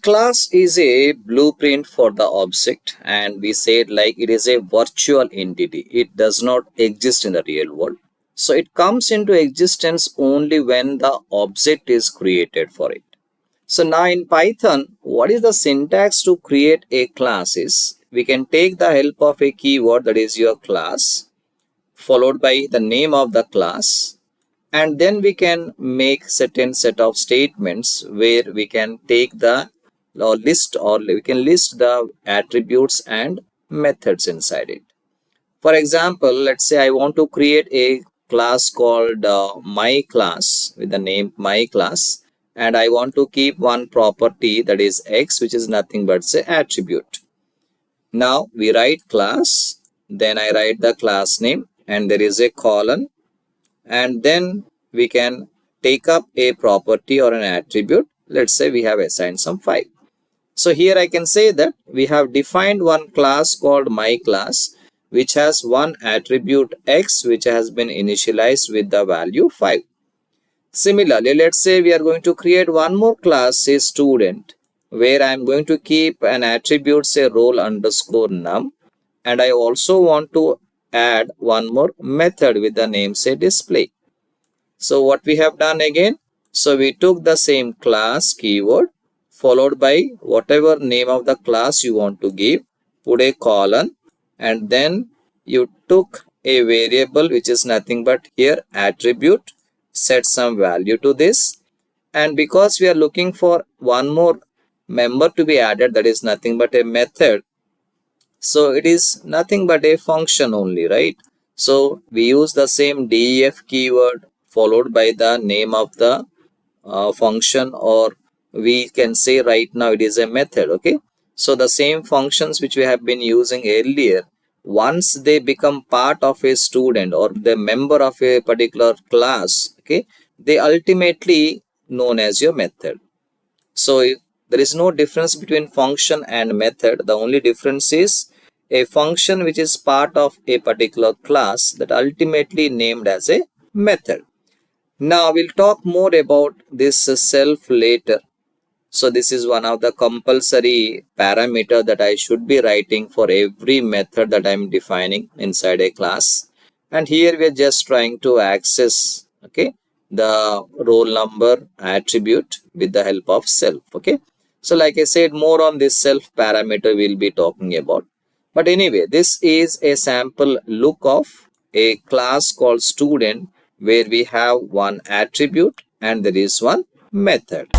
class is a blueprint for the object, and we said like it is a virtual entity. It does not exist in the real world. So it comes into existence only when the object is created for it. So now in Python, what is the syntax to create a class is we can take the help of a keyword, that is your class, followed by the name of the class, and then we can make certain set of statements where we can take the list, or we can list the attributes and methods inside it. For example, let's say I want to create a class called my class with the name my class, and I want to keep one property, that is x, which is nothing but say attribute. Now we write class, then I write the class name, and there is a colon, and then we can take up a property or an attribute. Let's say we have assigned some 5. So here I can say that we have defined one class called my class, which has one attribute x, which has been initialized with the value 5. Similarly, let's say we are going to create one more class, say student, where I am going to keep an attribute, say roll underscore num, and I also want to add one more method with the name, say display. So what we have done again, so we took the same class keyword followed by whatever name of the class you want to give, put a colon, and then you took a variable which is nothing but here attribute, set some value to this, and because we are looking for one more member to be added, that is nothing but a method, so it is nothing but a function only, right? So we use the same def keyword followed by the name of the function, or we can say right now it is a method. Okay, so the same functions which we have been using earlier, once they become part of a student or the member of a particular class, okay, they ultimately known as your method. So if there is no difference between function and method, the only difference is a function which is part of a particular class that ultimately named as a method. Now we'll talk more about this self later. So this is one of the compulsory parameter that I should be writing for every method that I'm defining inside a class. And here we are just trying to access, okay, the roll number attribute with the help of self. Okay, so like I said, more on this self parameter we'll be talking about. But anyway, this is a sample look of a class called student, where we have one attribute and there is one method.